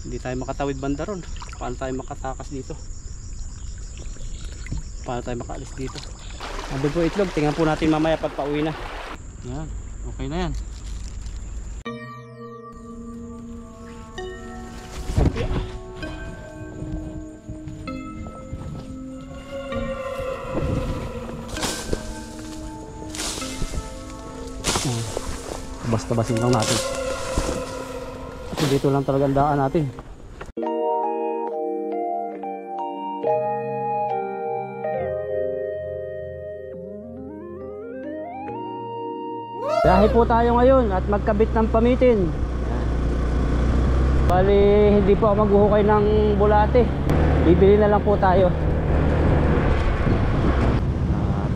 Hindi tayo makatawid banda ron. Paano tayo makatakas dito? Paano tayo makaalis dito? Andun po itlog, tingnan po natin mamaya pag pauwi na. Yan, okay na yan. Basta-basin lang natin. Kasi dito lang talaga ang daan natin. Biyahe po tayo ngayon at magkabit ng pamitin. Bali, hindi po ako maghuhukay ng bulate. Bibili na lang po tayo.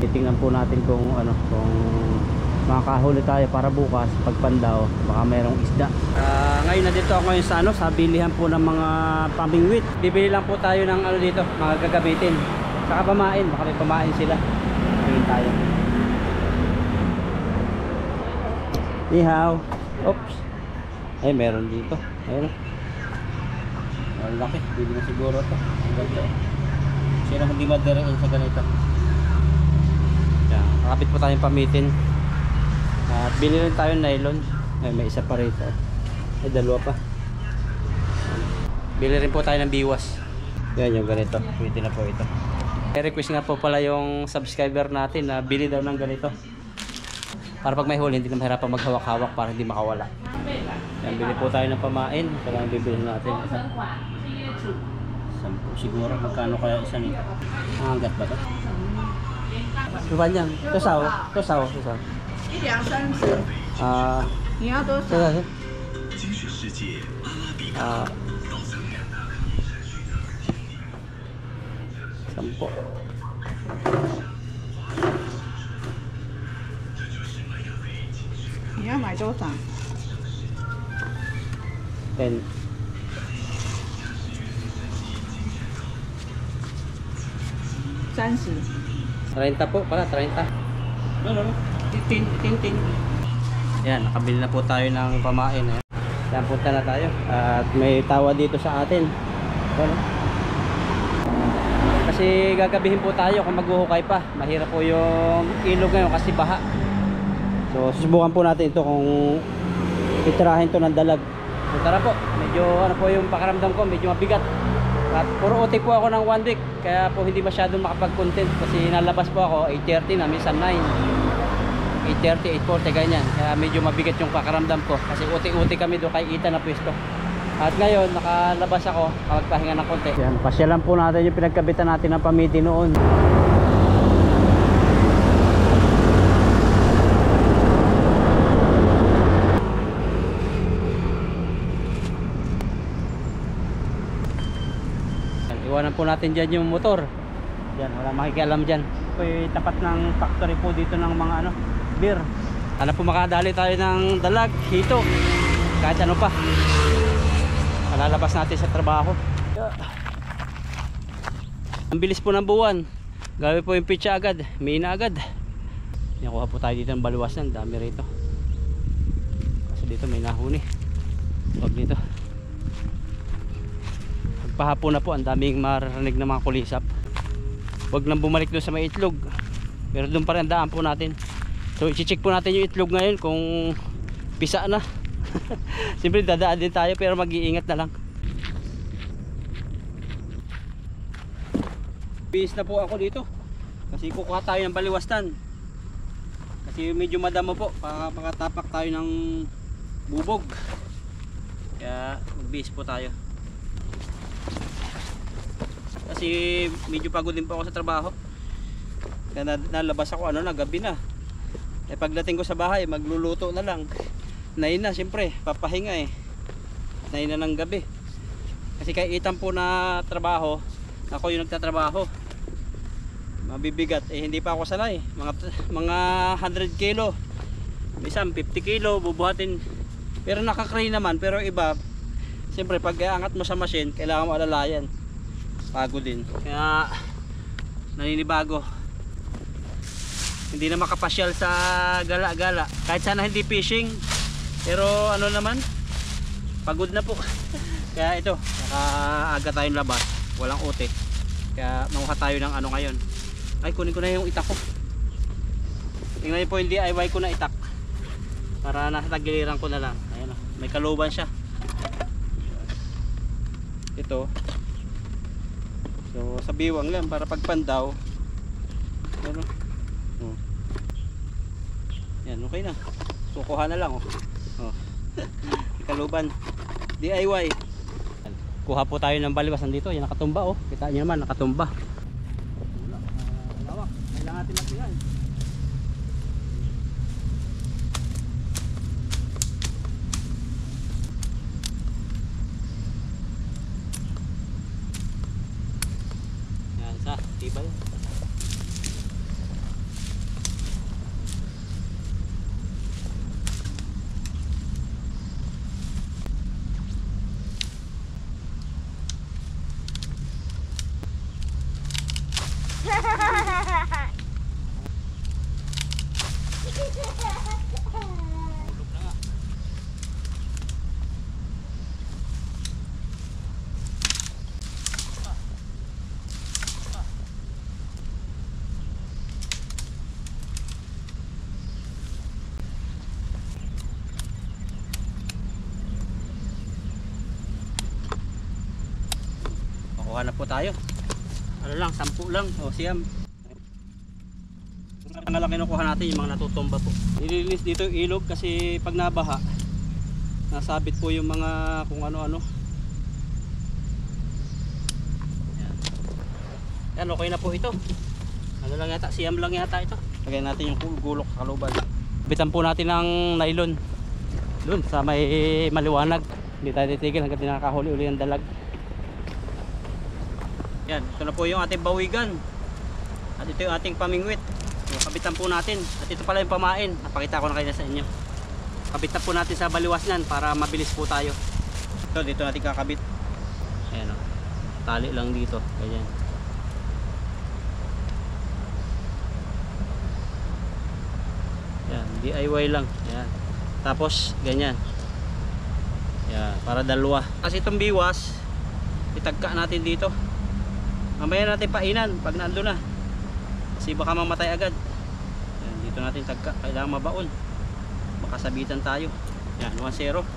Titingnan po natin kung ano, kung makakahuli tayo para bukas pagpandaw baka mayroong isda. Ngayon na dito ako ngayon sa ano, sa bilihan po ng mga pamingwit. Bibili lang po tayo ng ano dito, mga gagamitin. Saka pamain, baka may pamain sila. Ngayon tayo. Nihaw. Oops. Ay, meron dito. Ayun. Ang laki. Bili na siguro ito. Ganda. Sino hindi madarain sa ganito. Yan. Kakapit po tayong pamitin. At bili rin tayo nylon. Ay, may isa pa rito. Ay, dalawa pa. Bili rin po tayo ng biwas. Yan yung ganito. Pwede na po ito. Request nga po pala yung subscriber natin na bili daw ng ganito. Para pag may huli, hindi na mahirapan maghawak-hawak para hindi makawala. Yan, bili po tayo ng pamain. Kailangan bibili natin. Isa. 10 siguro. Magkano kaya isa nito? Hanggat ba ito? Diba niyan? Tusaw. Tusaw. Tusaw. 130。你要多少？ 10. 你要买多少？ 10. 30。 30 po pala, 30. No. Tin. Yan, nakabili na po tayo ng pamain. Yan, punta na tayo. At may tawa dito sa atin. Ano? Kasi gagabihin po tayo kung maghuhukay pa. Mahirap po yung ilog ngayon kasi baha. So, susubukan po natin ito kung itirahin to ng dalag. So, tara po. Medyo ano po yung pakiramdam ko, medyo mabigat. At puro OT po ako ng 1 week. Kaya po hindi masyadong makapag-content. Kasi nalabas po ako 8:30 na, minsan 9. 8:30, 8:40 ganyan. Kaya medyo mabigat yung pakiramdam ko. Kasi uti-uti kami doon kay Ita na pwesto. At ngayon, nakalabas ako, magpahinga ng konti. Yan, pasyalan po natin yung pinagkabitan natin ng pamiti noon. Yan, iwanan po natin dyan yung motor. Yan, wala makikialam dyan. Ito yung tapat ng factory po dito ng mga ano, beer. Sana po makadali tayo ng dalag, hito, kahit ano pa. Malalabas natin sa trabaho. Ang bilis po ng buwan. Gawin po yung pitcha agad, may na agad. Nakuha po tayo dito ng baluwasan, dami rito. Kasi dito may nahuni. Huwag dito. Pagpahapon na po, ang daming maririnig na mga kulisap. Huwag nang bumalik doon sa may itlog. Pero doon pa rin daan po natin. So i-check po natin yung itlog ngayon kung pisa na. Siyempre dadaan din tayo pero mag-iingat na lang. Bihis na po ako dito. Kasi kukuha tayo ng baliwastan. Kasi medyo madamo po. Pakatapak tayo ng bubog. Kaya magbihis po tayo. Kasi medyo pagod din po ako sa trabaho. Kaya nalabas ako gabi na. Eh pagdating ko sa bahay, magluluto na lang. 9 na siyempre, papahinga eh. 9 na ng gabi. Kasi kay Itan po na trabaho, ako yung nagtatrabaho. Mabibigat, eh hindi pa ako sanay. Mga 100 kilo. Isang 50 kilo, bubuhatin. Pero nakakray naman, pero iba, siyempre pag aangat mo sa machine, kailangan mo alalayan. Pagod din. Kaya, naninibago. Hindi na makapasyal sa gala-gala. Kahit sana hindi fishing. Pero ano naman, pagod na po. Kaya ito, nakaaga tayong labas, walang ute. Kaya manguha tayo ng ano ngayon. Ay, kunin ko na yung itak ko. Tingnan niyo po yung DIY ko na itak. Para nasa tagiliran ko na lang. Ayan o, may kaluban siya. Ito. So, sa biwang lang para pagpandaw. Ano? Oh. Yan, okay na. Kukuha na lang oh. Oh. Kaluban. DIY. Kuha po tayo ng baliwas nandito. Yan nakatumba oh. Kita niyo naman nakatumba. Lawak. Kailangan natin magtingnan. Yan sa tibay. Kuha na po tayo. Ano lang, 10 lang. O siyam. Ang lang kinukuha natin yung mga natutumba po. Nililinis dito yung ilog kasi pag nabaha, nasabit po yung mga kung ano-ano. Yan. Yan, okay na po ito. Ano lang yata, siyam lang yata ito. Lagyan natin yung gulok sa kaluban. Bitan po natin ng nylon. Doon sa may maliwanag. Hindi tayo titigil hanggang nakakahuli uli ng dalag. Yan, ito na po yung ating bawigan. At ito yung ating pamingwit. So, kabitan po natin. At ito pala yung pamain. Napakita ko na kayo sa inyo. Kabitan po natin sa baliwasnan para mabilis po tayo. Ito, dito natin kakabit. Ayan o. Tali lang dito. Ganyan. Yan, DIY lang. Yan. Tapos, ganyan. Yan, para dalawa. Kasi itong biwas, itagka natin dito. Mamaya natin painan pag nando na. Kasi baka mamatay agad. Yan, dito natin tagka. Kailangan mabaon. Makasabitan tayo. Yan, 1-0.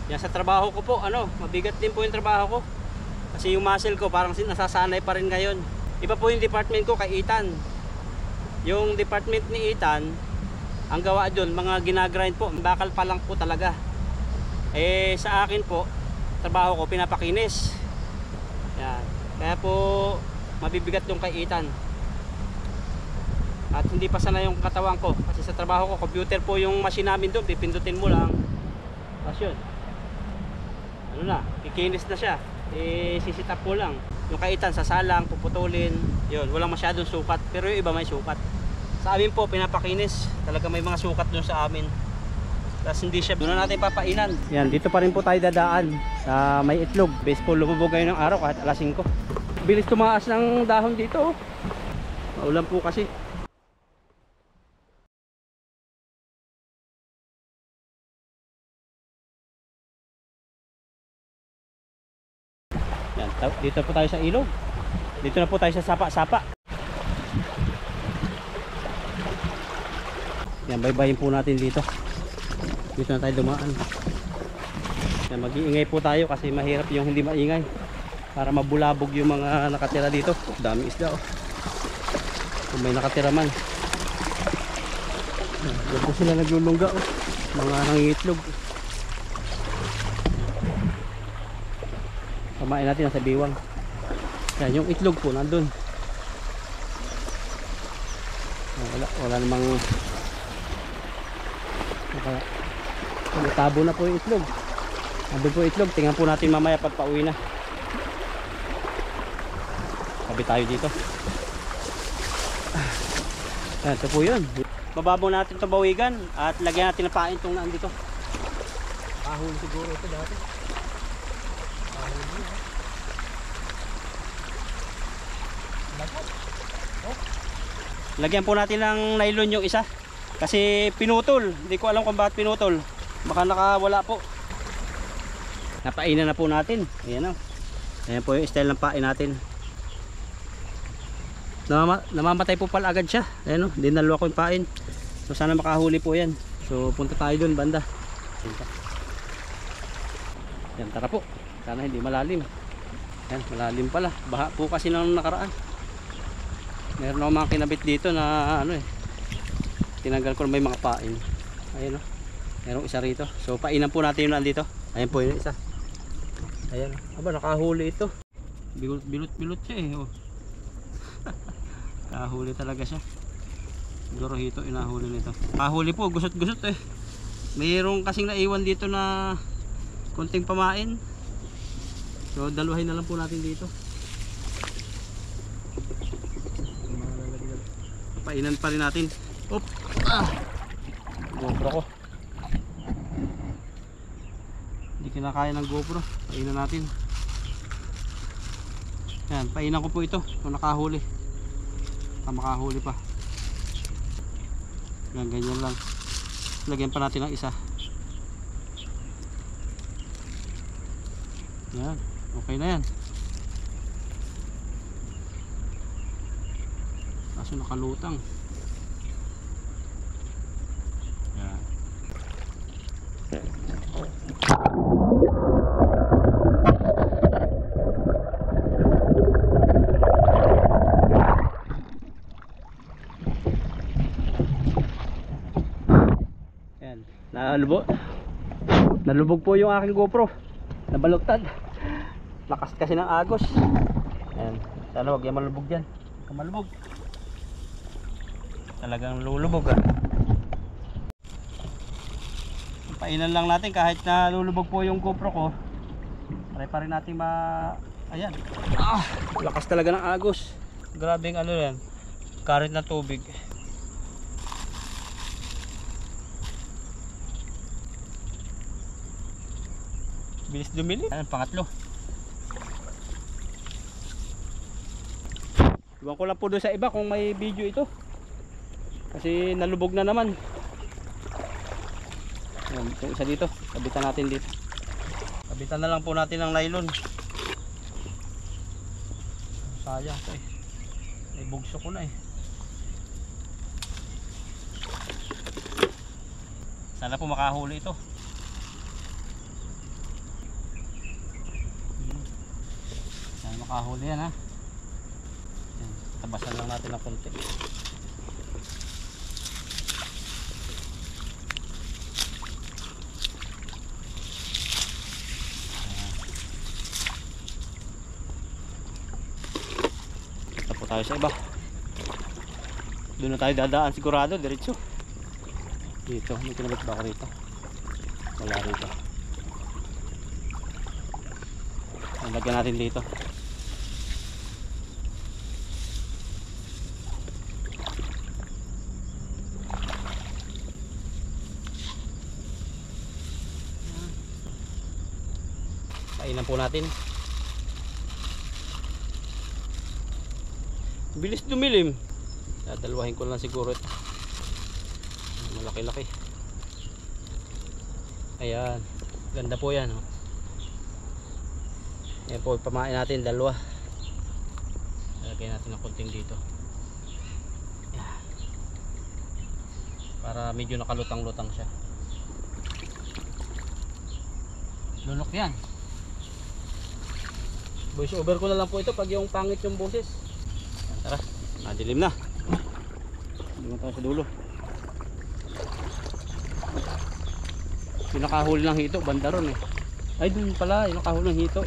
Yan sa trabaho ko po, mabigat din po yung trabaho ko. Kasi yung muscle ko parang nasasanay pa rin ngayon. Iba po yung department ko kay Ethan. Yung department ni Ethan, ang gawa doon, mga ginagrind po. Bakal pa lang po talaga. Eh sa akin po, trabaho ko pinapakinis. Yan. Kaya po mabibigat yung kay Ethan. At hindi pa sana yung katawan ko. Kasi sa trabaho ko, computer po yung machine namin doon. Pipindutin mo lang. Tapos yun. Ano na, kikinis na siya. Sisitap po lang. Yung kay Ethan, sasalang, puputulin. Yun, walang masyadong sukat. Pero yung iba may sukat. Sa amin po, pinapakinis. Talaga may mga sukat doon sa amin. Tapos hindi siya, doon na natin papainan. Yan, dito pa rin po tayo dadaan sa may itlog. Baseball, lumubog ngayon ng araw kahit alas 5. Bilis tumaas ng dahon dito. Maulan po kasi. Yan, dito po tayo sa ilog. Dito na po tayo sa sapa-sapa. Yan, baybayin po natin dito. Dito na tayo dumaan. Yan, mag-iingay po tayo kasi mahirap yung hindi maingay. Para mabulabog yung mga nakatira dito. Dami isda oh. Kung may nakatira man. Yan po sila naglulungga oh. Mga nangingitlog. Pamain natin sa biwang. Yan, yung itlog po nandun. Wala namang tabo na po yung itlog. Nandun po yung itlog. Tingnan po natin mamaya pag pauwi na. Sabi tayo dito. Yan, ito po yun. Bababaw natin itong bawigan at lagyan natin na pain itong nandito. Pahuli siguro ito dati. Lagyan po natin ng nylon yung isa. Kasi pinutol. Hindi ko alam kung bakit pinutol. Baka nakawala po. Napainan na po natin. Ayan o. Ayan po yung style ng pain natin. Namamatay po pala agad siya. Ayan o, dinalwa ko yung pain. So sana makahuli po yan. So punta tayo dun banda. Yan, tara po. Sana hindi malalim. Yan, malalim pala. Baha po kasi nang nakaraan. Meron ako mga kinabit dito na ano eh. Tinanggal ko na may mga pain. Ayan o. Merong isa rito. So painan po natin yung nandito. Ayan po yung isa. Ayan. Aba, nakahuli ito. Bilot siya eh. Oh. Nakahuli talaga siya. Siguro hito inahuli nito. Nakahuli po, gusot-gusot eh. Mayroong kasing naiwan dito na konting pamain. So dalawahin na lang po natin dito. Painan pa rin natin. Op! Ah! GoPro ko. Hindi kinakaya ng GoPro. Painan natin. Yan, painan ko po ito kung nakahuli. Makahuli pa. Yan, ganyan lang. Lagyan pa natin ng isa. Yan, okay na yan. Kaso nakalutang. Yan. Yan, nalubog po yung aking GoPro. Nabalugtad. Lakas kasi ng agos. Ayan, sana wag yan malubog dyan. Kung malubog, talagang lulubog ah. Painan lang natin kahit na lulubog po yung GoPro ko. Try pa rin natin ayan. Ah, lakas talaga ng agos. Grabe yung ano yan, current na tubig. Bilis dumili. Ayan, pangatlo. Iwan ko lang po doon sa iba kung may video ito. Kasi nalubog na naman. Ayan, itong isa dito. Kabitan natin dito. Kabitan na lang po natin ng nylon. Sayang ito eh. May bugso ko na eh. Sana po makahuli ito. Sana makahuli yan ha. Yan, tabasan lang natin ng konti. Punta po tayo sa iba. Doon na tayo dadaan sigurado, diretso. Dito, may kinabit ba ako rito? Wala rito. Lagyan natin dito. Painan po natin. Bilis dumilim. Dadalwahin ko lang siguro ito. Malaki-laki. Ayan. Ganda po yan. Oh. Ayan po, pamain natin dalawa. Lagay natin ng konting dito. Ayan. Para medyo nakalutang-lutang siya. Lunok yan. Voice over ko na lang po ito pag yung pangit yung boses. Ayan, tara, nadilim na. Hindi tayo sa dulo. Yung nakahuli ng hito, banda ron eh. Ay, dun pala, yung nakahuli ng hito.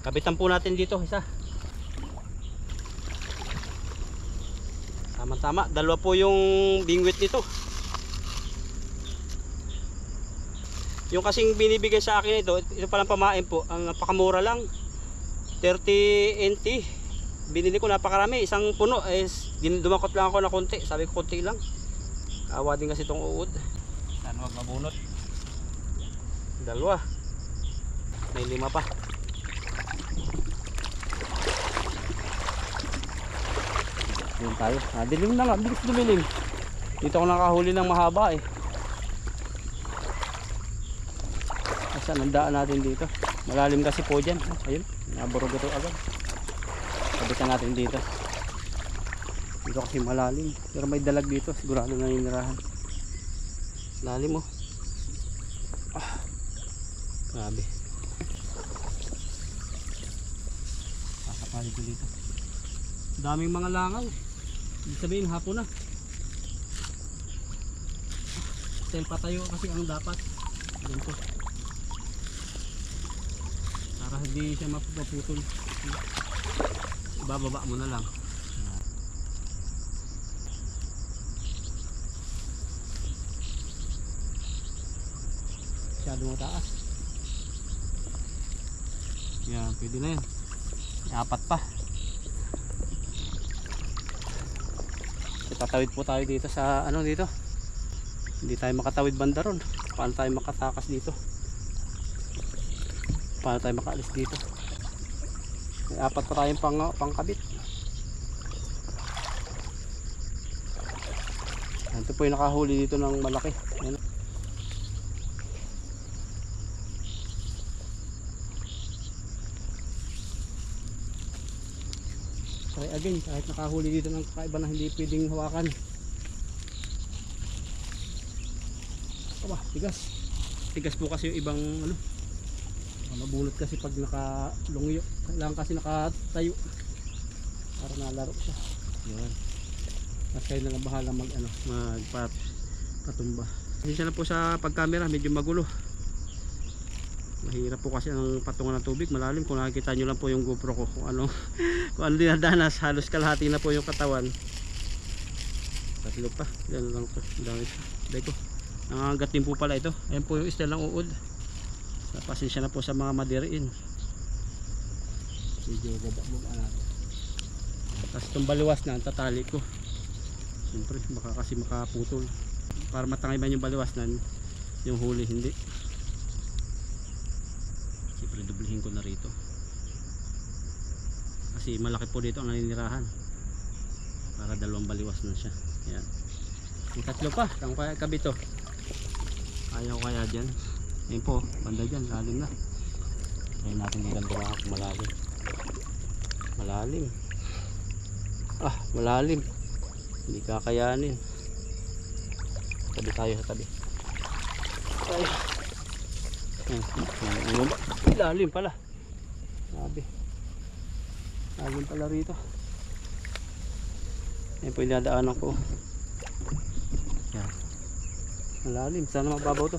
Kabitan po natin dito isa. Tama-tama, dalawa po yung bingwit nito. Yung kasing binibigay sa akin ito palang pamain po, ang napakamura lang. 30 NT. Binili ko napakarami, isang puno. Dumakot lang ako na konti, sabi ko konti lang. Awa din kasi itong uod. Sana wag mabunot. Dalawa. May 5 pa. Doon tayo. Dilim na nga. Bilis dumilim. Dito ako nakahuli ng mahaba eh. saan ang daan natin dito. Malalim kasi po dyan. Ayun, naburog ito agad. Kabitan natin dito. Dito kasi malalim. Pero may dalag dito, sigurado naninirahan. Lalim oh. Grabe. Kakapali ko dito. Daming mga langaw. Ibig sabihin hapon na. Dahil patayo kasi ang dapat. Ganito. Para hindi siya mapuputol. Ibababa mo na lang. Masyado mataas. Yan, pwede na yan. Apat pa. Tatawid po tayo dito sa ano dito. Hindi tayo makatawid banda ron. Paano tayo makatakas dito? Paano tayo makaalis dito? May apat pa tayong pangkabit. Ito po yung nakahuli dito ng malaki. Ayan. Try again, kahit nakahuli dito ng kakaiba na hindi pwedeng hawakan. Aba, tigas. Tigas po kasi yung ibang ano. Mabulot kasi pag nakalungyo. Kailangan kasi nakatayo para nalaro siya. Yan. At kayo na lang bahala magpatumba. Hindi siya na po sa pagkamera, medyo magulo. Mahirap po kasi ang patungan ng tubig, malalim. Kung nakikita nyo lang po yung GoPro ko kung ano dinadanas, halos kalahati na po yung katawan. Tatlo pa, gano'n lang po. Dami pa. Dahil ko, nangangagat din po pala ito. Ayan po yung isda ng uod. Pasensya na po sa mga madiriin. Medyo baba mo natin. Tapos itong baliwas na, tatali ko. Siyempre, baka kasi makaputol. Para matangay man yung baliwas na, yung huli hindi. Siyempre, dublihin ko na rito. Kasi malaki po dito ang naninirahan. Para dalawang baliwas na siya. Ayan. Yung tatlo pa, saan kaya kabito? Ayaw kaya dyan. Ayun po, banda dyan, lalim na. Ayun natin dito ang dumaan kung malalim. Malalim. Ah, malalim. Hindi kakayanin. Tabi tayo sa tabi. Ay. Lalim pala. Sabi. Lalim pala rito. Ayun po yung dadaanan ko. Yan. Malalim. Sana mababaw to.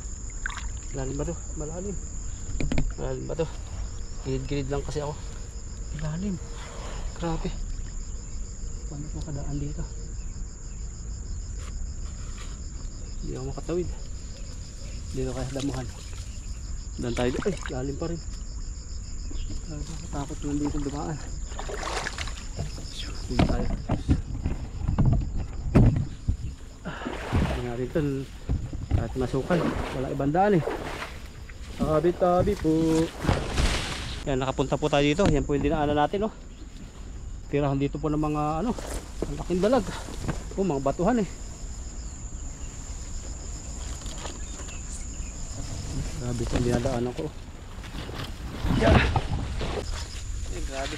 Malalim ba to? Malalim. Malalim ba to? Gilid-gilid lang kasi ako. Malalim. Grabe. Paano ko kadaan dito? Hindi ako makatawid. Dito kaya damuhan. Dan tayo dito. Ay, lalim pa rin. Nakatakot lang dito dumaan. Dito tayo. Tingnan ito. At masukal. Wala ibang daan eh. Tabi-tabi po. Yan, nakapunta po tayo dito. Yan po yung dinaanan natin, oh. Tirahan dito po ng mga ano, ang laking dalag. Oh, mga batuhan eh. Grabe ito, dinadaanan ko. Yan. Eh, grabe.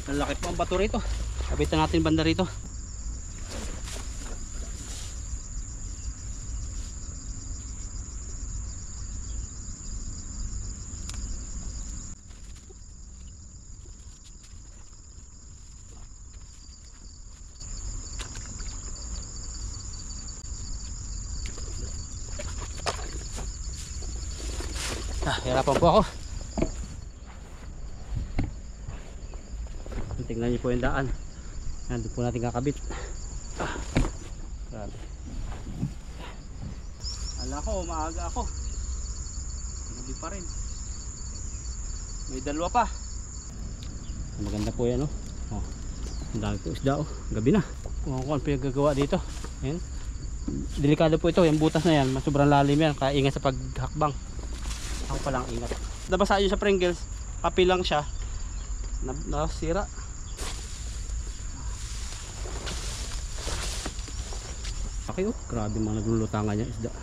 Ang laki po ang bato rito. Kapitan natin banda rito. Hirapan po ako. Tingnan niyo po yung daan. Nandun po natin kakabit. Grabe. Ala ko, maaga ako. Gabi pa rin. May dalawa pa. Maganda po yan, oh. Oh, ang dami po isda, oh. Gabi na. Kung ano pinagagawa dito. Ayan. Delikado po ito. Yung butas na yan, sobrang lalim yan. Kaya ingat sa paghakbang. Ako palang ingat. Nabasa yun sa Pringles, kapi lang siya. Nasira. Okay, oh, grabe mga naglulutangan niya isda.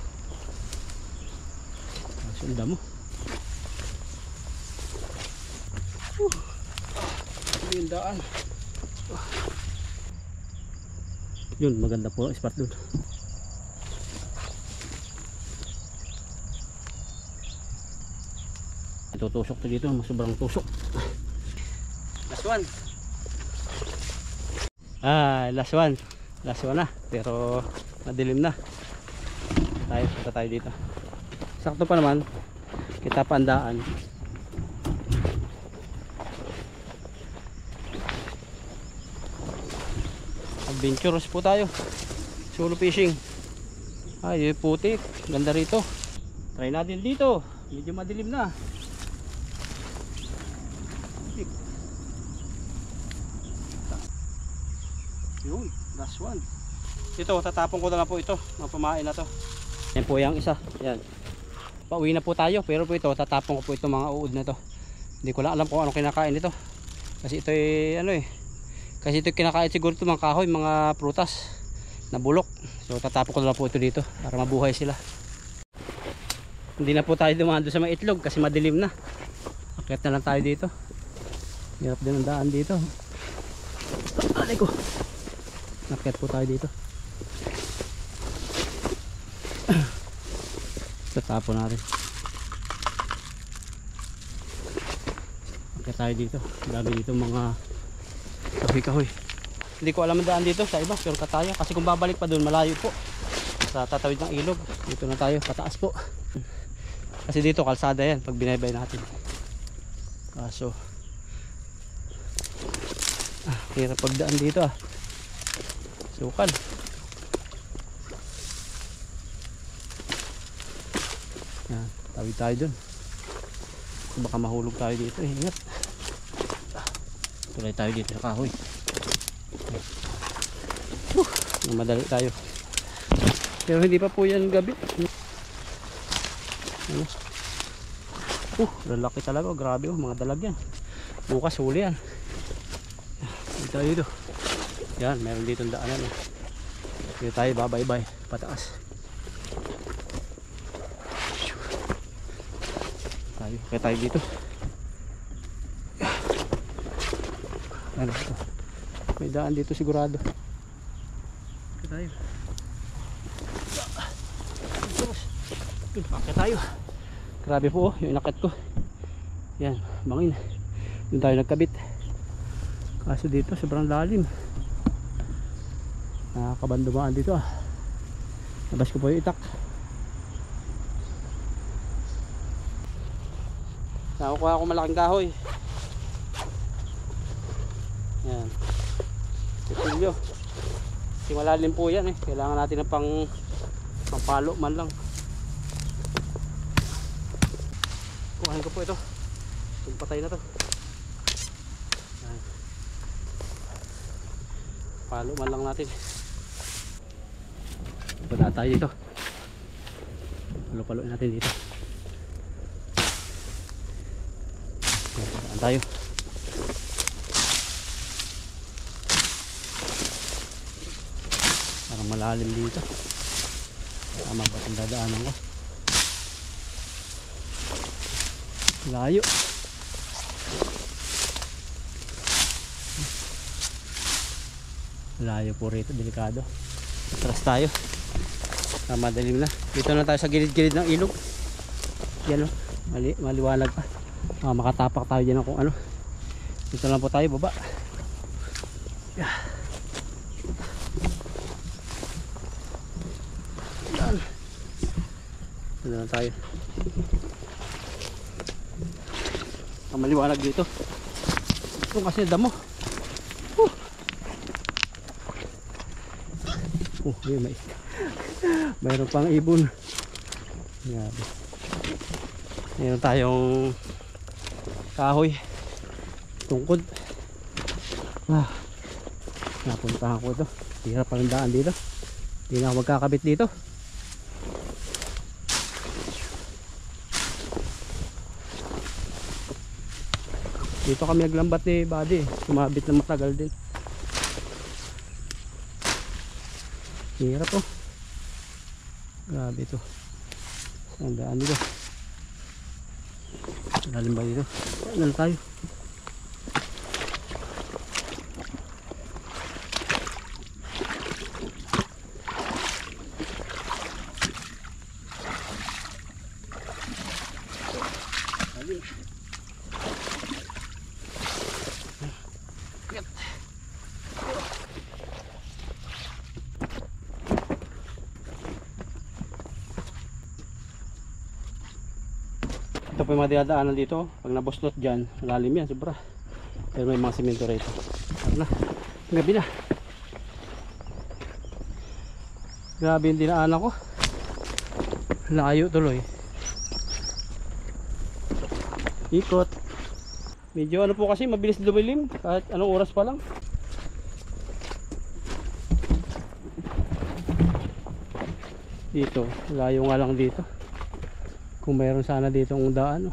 Sunda mo. Yung daan. Yun, maganda po ang spot dun. Tutusok to dito, sobrang tusok. Last one. Last one. Last one na, pero madilim na. Punta tayo dito. Sakto pa naman, kita pa ang daan. Adventurous po tayo. Solo fishing. Ay, putik. Ganda rito. Try natin dito. Medyo madilim na. Yun, last one. Ito, tatapon ko na lang po ito. Mapamain na to. Yan po yung isa. Yan. Pauwi na po tayo. Pero po ito, tatapon ko po ito mga uod na to. Hindi ko lang alam kung ano kinakain ito. Kasi ito kasi ito kinakain siguro ito mga kahoy, mga prutas na bulok. So tatapon ko na lang po ito dito para mabuhay sila. Hindi na po tayo dumaan doon sa mga itlog kasi madilim na. Akyat na lang tayo dito. Hirap din ang daan dito. Alay ko. Akyat po tayo dito. Tatapon natin. Akyat tayo dito. Dami dito mga kahoy-kahoy. Hindi ko alam ang daan dito sa iba, pero tayo kasi kung babalik pa doon malayo po sa tatawid ng ilog. Dito na tayo, pataas po kasi dito kalsada yan pag binaybay natin. Kaso hirap pagdaan dito sukal. Yan, tawid tayo dun, baka mahulog tayo dito. Ingat, tulay tayo dito sa kahoy. Madali tayo pero hindi pa po yan gabi. Lalaki talaga, grabe mga dalag yan. Bukas huli yan. Dito tayo dito. Yan, meron dito ang daanan. Dito tayo babaybay pataas. Kaya tayo dito. Ano ito? May daan dito sigurado. Kaya tayo. Kaya tayo. Grabe po yung inakat ko. Yan, bangin. Doon tayo nagkabit. Kaso dito sobrang lalim. Nakakabandumaan dito Labas ko po yung itak. Nakukuha ako malaking kahoy. Yan. Pipilyo. Kasi malalim po yan Kailangan natin ng pangpalo man lang. Kuhanin ko po ito. Patay na to. Yan. Palo man lang natin. Punta tayo dito. Palo-palo natin dito. Saan tayo? Parang malalim dito. Tama ba itong dadaanan ko? Layo. Layo po rito, delikado. Atras tayo. Madalim na. Dito na tayo sa gilid-gilid ng ilog. Yan maliwanag pa. Makatapak tayo dyan kung ano. Dito lang po tayo baba. Yan. Dito lang tayo. Maliwanag dito. Ito kasi damo. May mayroon pang ibon. Grabe. Mayroon tayong kahoy, tungkod. Napuntahan ko ito. Hirap ang daan dito. Hindi na ako magkakabit dito. Dito kami naglambat ni Buddy. Sumabit na matagal din. Hirap Grabe ito. Saan daan dito? Lalim ba dito? Ano tayo? Ito po yung mga dinadaanan dito. Pag nabuslot dyan, lalim yan, sobra. Pero may mga simento rito. Ano na, gabi na. Grabe yung dinaanan ko. Layo tuloy. Ikot. Medyo ano po kasi, mabilis dumilim. Kahit anong oras pa lang. Dito, layo nga lang dito. Kung mayroon sana dito ang daan,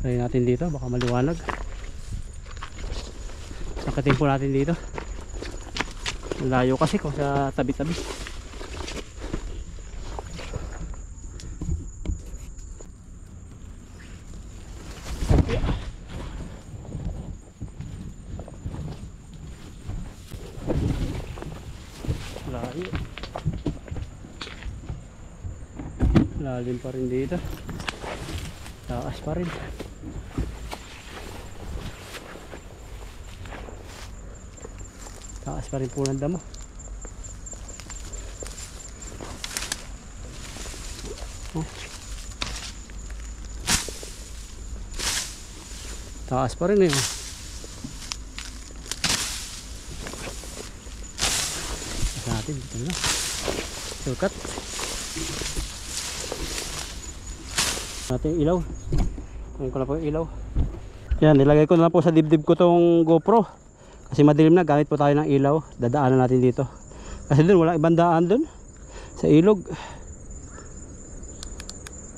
try natin dito, baka maliwanag. Nakating po natin dito. Layo kasi kung sa tabi-tabi. Layo. Lalim pa rin dito. Taas pa rin. Taas pa rin po ng damo. Oh. Taas pa rin eh. Sa natin dito na. Shortcut. Natin ilaw. Ngayon ko na po yung ilaw. Yan, nilagay ko na lang po sa dibdib ko tong GoPro. Kasi madilim na, gamit po tayo ng ilaw. Dadaanan natin dito. Kasi dun, walang ibang daan dun. Sa ilog.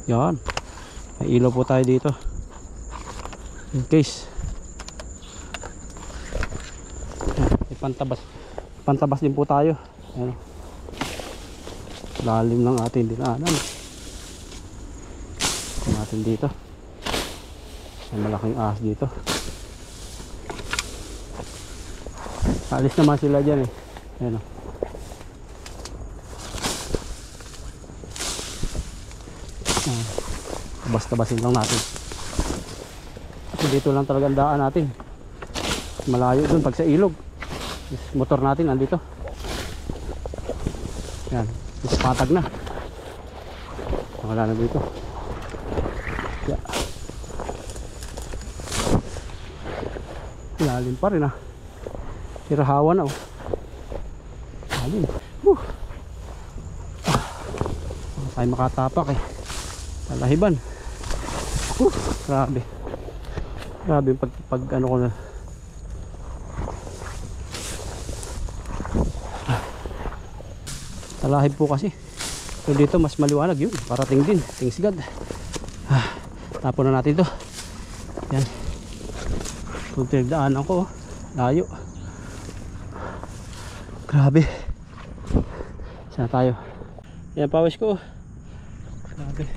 Yan. May ilaw po tayo dito. In case. Yan, pantabas. Pantabas din po tayo. Yan. Lalim ng ating dinaanan. Natin dito. May malaking ahas dito. Alis naman sila dyan eh. Ayan o. Tabas-tabasin lang natin. Kasi dito lang talaga ang daan natin. Malayo dun pag sa ilog. Motor natin andito. Yan. Patag na. Wala na dito. Yeah. Lalim pa rin ah. Tirahawan na oh. Lalim. Tayo makatapak eh. Talahiban. Grabe. Grabe pag ano ko na. Talahib po kasi. So dito mas maliwanag yun. Parating din. Thanks God. Tapon na natin to. Yan. Kung pinagdaanan ko, layo. Grabe. Saan tayo? Yan, pawis ko. Grabe.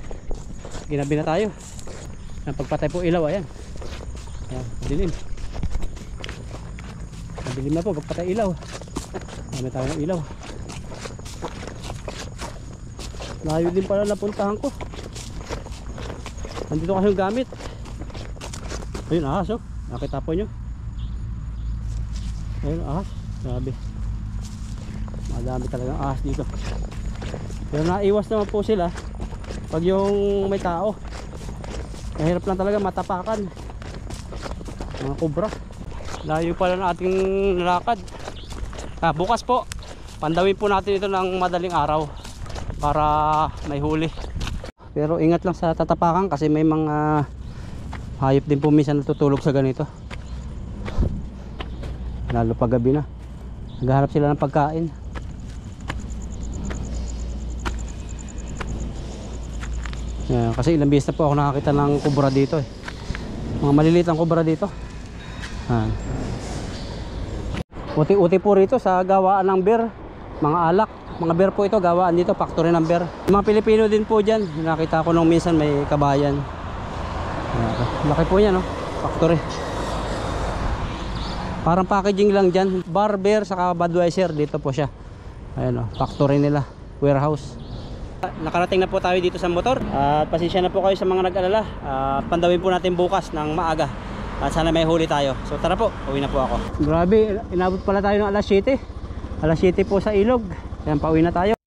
Ginabi na tayo. Yan, pagpatay po ilaw, ayan. Ayan, dilim. Dilim na po, pagpatay ilaw. Dami tayo ng ilaw. Layo din pala napuntahan ko. Nandito kasi yung gamit. Ayun, ahas oh. Nakita po nyo. Ayun, ahas. Grabe. Madami talagang ahas dito. Pero naiwas naman po sila pag yung may tao. Mahirap lang talaga matapakan. Mga kubra. Layo pala ng ating nalakad. Bukas po, pandawin po natin ito ng madaling araw para may huli. Pero ingat lang sa tatapakan kasi may mga hayop din po minsan natutulog sa ganito. Lalo pag gabi na. Naghahanap sila ng pagkain. Yan, kasi ilang beses na po ako nakakita ng kubra dito eh. Mga maliliit ang kubra dito. Uti-uti po rito sa gawaan ng beer. Mga alak. Mga beer po ito, gawaan dito, factory ng beer. Mga Pilipino din po dyan. Nakita ko nung minsan may kabayan. Laki po yan, no? Factory. Parang packaging lang dyan. Bar, beer, saka Budweiser. Dito po siya. Ayan, no? Factory nila. Warehouse. Nakarating na po tayo dito sa motor. At pasensya na po kayo sa mga nag-alala. Pandawin po natin bukas ng maaga. At sana may huli tayo. So tara po, uwi na po ako. Grabe, inabot pala tayo ng alas 7. Alas 7 po sa ilog. Yan, pauwi na tayo.